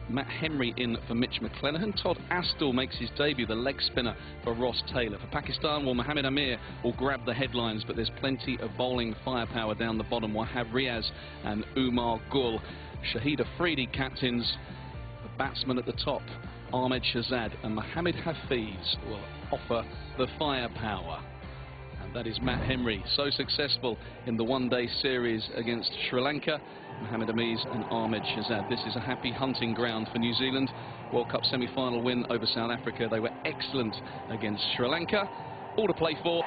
Matt Henry in for Mitch McClenaghan. Todd Astle makes his debut, the leg spinner for Ross Taylor. For Pakistan, well, Mohammed Amir will grab the headlines, but there's plenty of bowling firepower down the bottom. Wahab Riaz and Umar Gul. Shahid Afridi captains. The batsman at the top, Ahmed Shahzad and Mohammed Hafiz, will offer the firepower. And that is Matt Henry, so successful in the one-day series against Sri Lanka. Mohammed Amiz and Ahmed Shahzad. This is a happy hunting ground for New Zealand. World Cup semi-final win over South Africa. They were excellent against Sri Lanka. All to play for.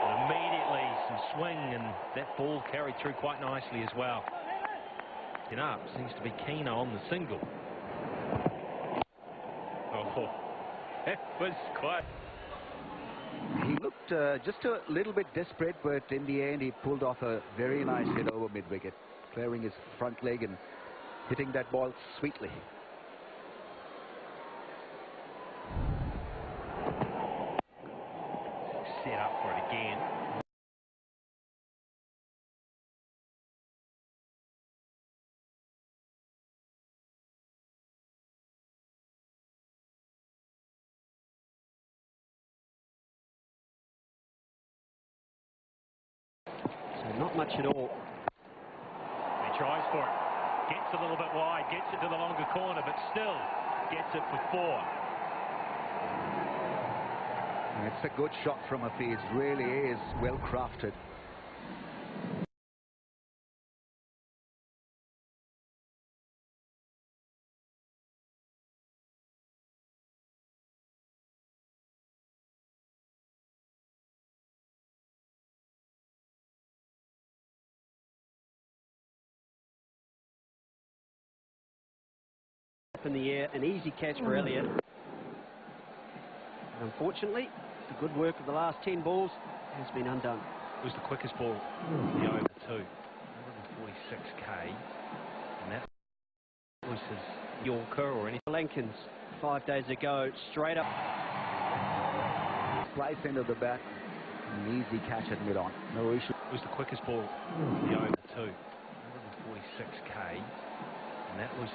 And immediately some swing, and that ball carried through quite nicely as well. Up seems to be keener on the single. Oh, that was quite. He looked just a little bit desperate, but in the end he pulled off a very nice hit over mid-wicket, clearing his front leg and hitting that ball sweetly. Set up for it again. Not much at all. He tries for it. Gets a little bit wide, gets it to the longer corner, but still gets it for 4. It's a good shot from Hafiz. Really is well crafted. In the air, an easy catch for Elliott. Unfortunately, the good work of the last 10 balls has been undone. It was the quickest ball in the over too. 146k, and that was his Yorker or anything. Lankans 5 days ago, straight up. Slice end of the bat, an easy catch at mid-on. No issue. It was the quickest ball in the over too. 146k, and that was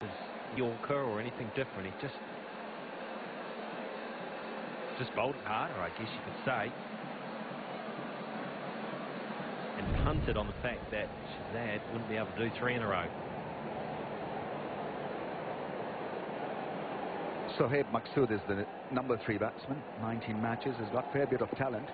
his Yorker or anything different. He just bowled it harder, I guess you could say, and punted on the fact that Shahzad wouldn't be able to do 3 in a row. Sohaib Maqsood is the number 3 batsman. 19 matches, has got a fair bit of talent.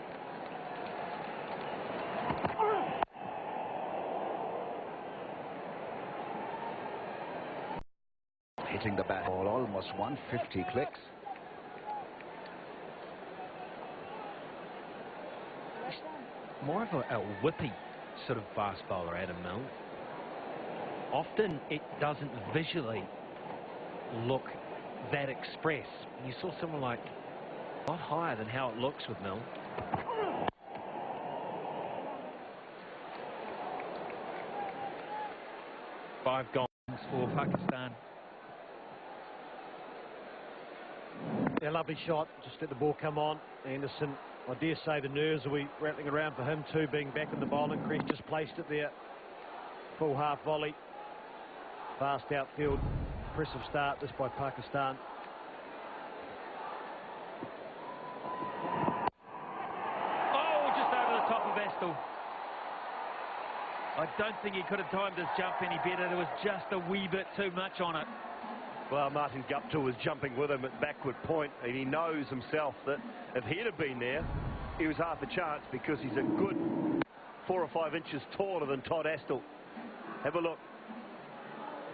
Hitting the bat ball, almost 150 clicks. More of a whippy sort of fast bowler, Adam Milne. Often it doesn't visually look that express. You saw someone like a lot higher than how it looks with Milne. Five goals for Pakistan. Yeah, lovely shot. Just let the ball come on. Anderson, I dare say the nerves will be rattling around for him too, being back in the bowling crease. Just placed it there. Full half volley. Fast outfield. Impressive start this by Pakistan. Oh, just over the top of Astle. I don't think he could have timed his jump any better. There was just a wee bit too much on it. Well, Martin Guptill was jumping with him at backward point, and he knows himself that if he'd have been there, he was half a chance, because he's a good 4 or 5 inches taller than Todd Astle. Have a look.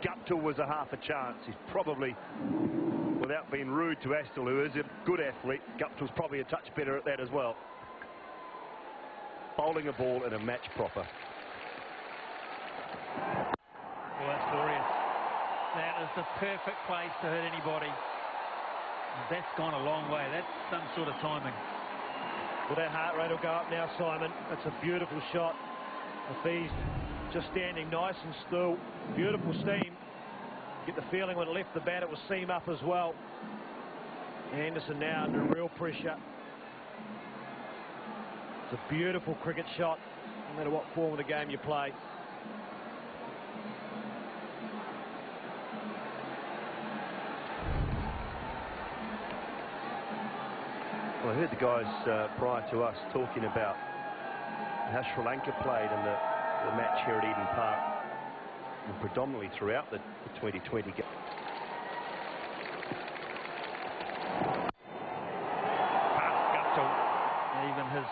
Guptill was a half a chance. He's probably, without being rude to Astle, who is a good athlete, Guptill's probably a touch better at that as well. Bowling a ball in a match proper. Well, that's glorious. That is the perfect place to hit anybody. That's gone a long way. That's some sort of timing. Well, that heart rate will go up now, Simon. That's a beautiful shot. Hafiz just standing nice and still. Beautiful steam. Get the feeling when it left the bat, it was seam up as well. Anderson now under real pressure. It's a beautiful cricket shot. no matter what form of the game you play. Well, I heard the guys prior to us talking about how Sri Lanka played in the match here at Eden Park, and predominantly throughout the 2020 game. Even his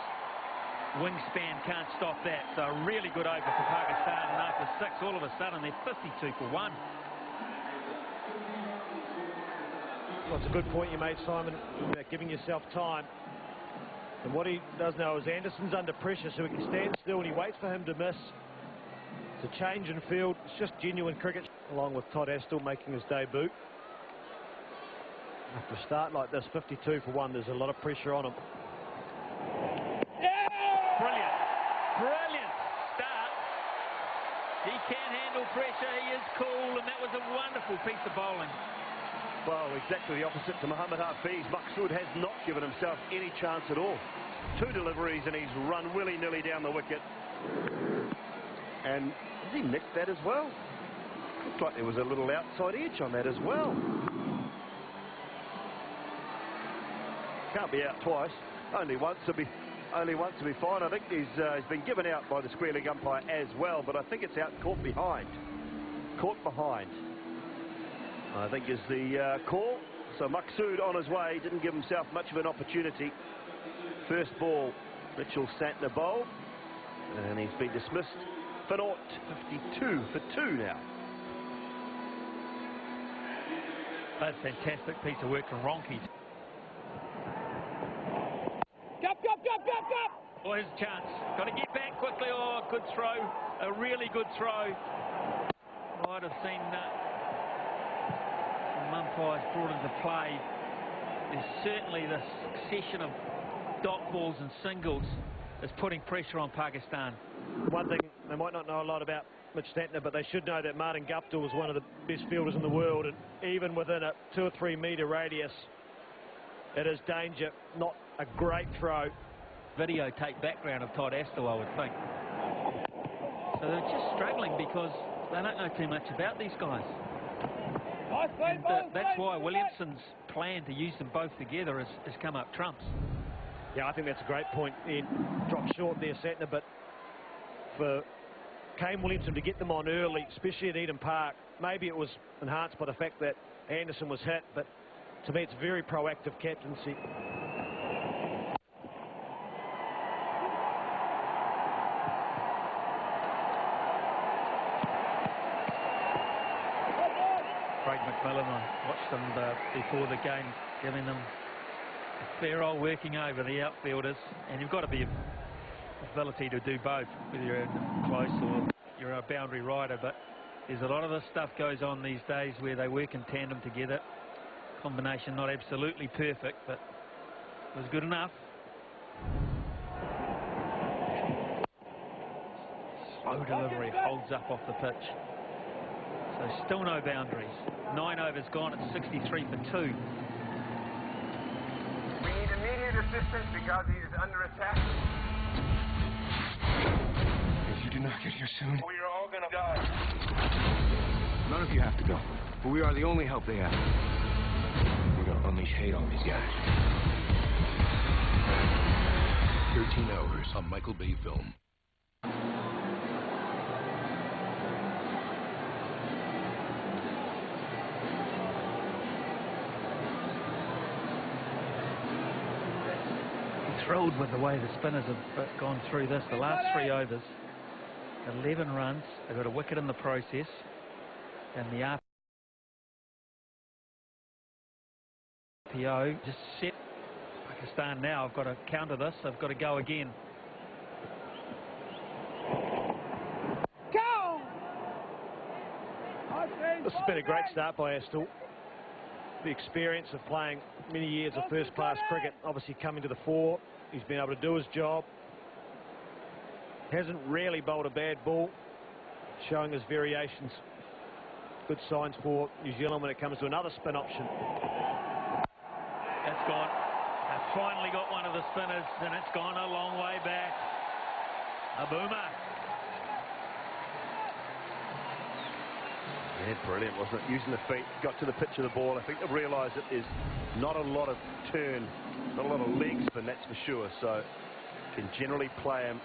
wingspan can't stop that. So a really good over for Pakistan, and after 6, all of a sudden they're 52 for 1. Well, it's a good point you made, Simon, about giving yourself time. And what he does know is Anderson's under pressure, so he can stand still and he waits for him to miss. It's a change in field. It's just genuine cricket, along with Todd Astle making his debut. After a start like this, 52 for 1, there's a lot of pressure on him. Brilliant, brilliant start. He can handle pressure, he is cool, and that was a wonderful piece of bowling. Well, exactly the opposite to Mohammad Hafiz. Maqsood has not given himself any chance at all. 2 deliveries and he's run willy-nilly down the wicket. And has he nicked that as well? Looks like there was a little outside edge on that as well. Can't be out twice. Only once will be fine. I think he's been given out by the square leg umpire as well, but I think it's out caught behind. Caught behind, I think, is the call. So Maqsood on his way, didn't give himself much of an opportunity. First ball, Mitchell Santner bowled, and he's been dismissed for naught. 52 for 2 now. That's a fantastic piece of work from Ronke. Oh, his chance. Got to get back quickly. Oh, good throw. A really good throw. Might have seen some umpires brought into play. There's certainly the succession of dot balls and singles is putting pressure on Pakistan. One thing, they might not know a lot about Mitch Santner, but they should know that Martin Gupta was one of the best fielders in the world, and even within a 2 or 3 metre radius, it is danger. Not a great throw. Videotape background of Todd Astle, I would think. So they're just struggling because they don't know too much about these guys. And that's why Williamson's plan to use them both together has come up trumps. Yeah, I think that's a great point. He dropped short there, Santner, but for Kane Williamson to get them on early, especially at Eden Park, maybe it was enhanced by the fact that Anderson was hit, but to me it's very proactive captaincy. Craig McMillan, I watched them before the game, giving them a fair old working over the outfielders, and you've got to be ability to do both, whether you're close or you're a boundary rider. But there's a lot of this stuff goes on these days where they work in tandem together. Combination not absolutely perfect, but it was good enough. Slow delivery, holds up off the pitch. So still no boundaries. 9 overs gone at 63 for 2. We need immediate assistance because he is under attack. If you do not get here soon, We are all gonna die. none of you have to go. But we are the only help they have. We're gonna unleash hate on these guys. 13 hours on Michael Bay film. Thrilled with the way the spinners have gone through this. The last 3 overs, 11 runs. They got a wicket in the process, and the RPO just set. Pakistan now have got to counter this. They've got to go again. This has been a great start by Astle. The experience of playing many years of first-class cricket, obviously coming to the fore. He's been able to do his job. Hasn't really bowled a bad ball, showing his variations. Good signs for New Zealand when it comes to another spin option. That's gone. They've finally got one of the spinners, and it's gone a long way back. A boomer. Yeah, brilliant, wasn't it? Using the feet, got to the pitch of the ball. I think they've realised it is not a lot of turn, not a lot of leg spin, that's for sure. So can generally play him.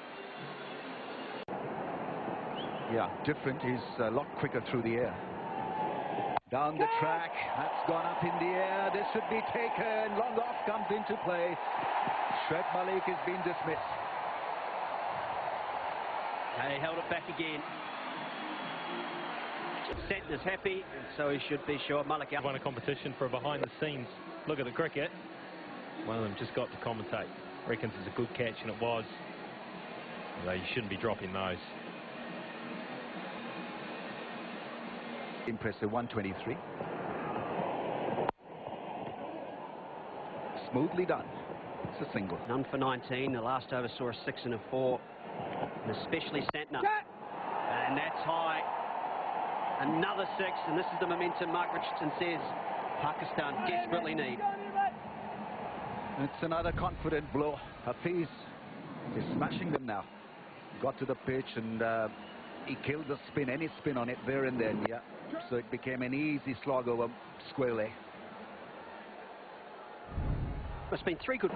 Yeah, different. He's a lot quicker through the air. Down the track, that's gone up in the air. This should be taken. Long off comes into play. Shred Malik has been dismissed. He held it back again. Sentner's happy, and so he should be sure. Malik Won a competition for a behind-the-scenes look at the cricket. One of them just got to commentate. Reckons it's a good catch, and it was. Although you shouldn't be dropping those. Impressive 123. Smoothly done. It's a single. None for 19. The last over saw a 6 and a 4. And especially Santner. And that's high. Another 6. And this is the momentum Mark Richardson says Pakistan desperately need. It's another confident blow. Hafiz is smashing them now. Got to the pitch and he killed the spin, any spin on it there and then. Yeah. So it became an easy slog over square leg. It's been 3 good.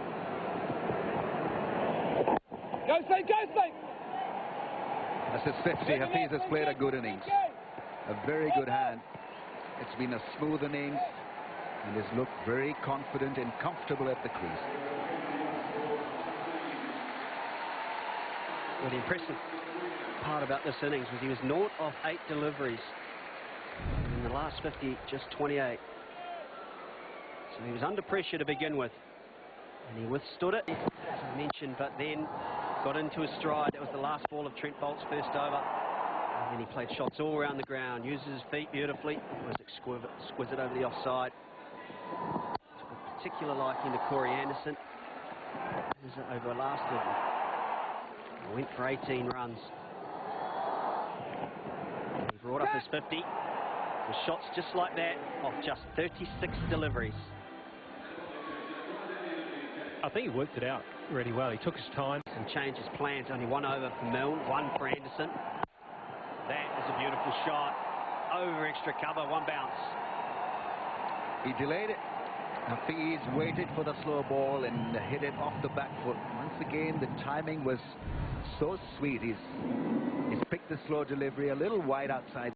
Go, Snake, go, Snake! That's his 50. Hafiz has played a good innings. A very good hand. It's been a smooth innings and has looked very confident and comfortable at the crease. Well, the impressive part about this innings was he was 0 of 8 deliveries. In the last 50, just 28. So he was under pressure to begin with. And he withstood it, as I mentioned, but then got into his stride. That was the last ball of Trent Bolt's first over. And then he played shots all around the ground, uses his feet beautifully. It was exquisite over the offside. Took a particular liking to Corey Anderson. His over lasted. Went for 18 runs. He brought up his 50. With shots just like that off just 36 deliveries. I think he worked it out really well. He took his time. And changed his plans. Only 1 over for Milne, 1 for Anderson. That is a beautiful shot. Over extra cover, 1 bounce. He delayed it. Hafiz waited for the slow ball and hit it off the back foot. Once again, the timing was so sweet. He's picked the slow delivery a little wide outside.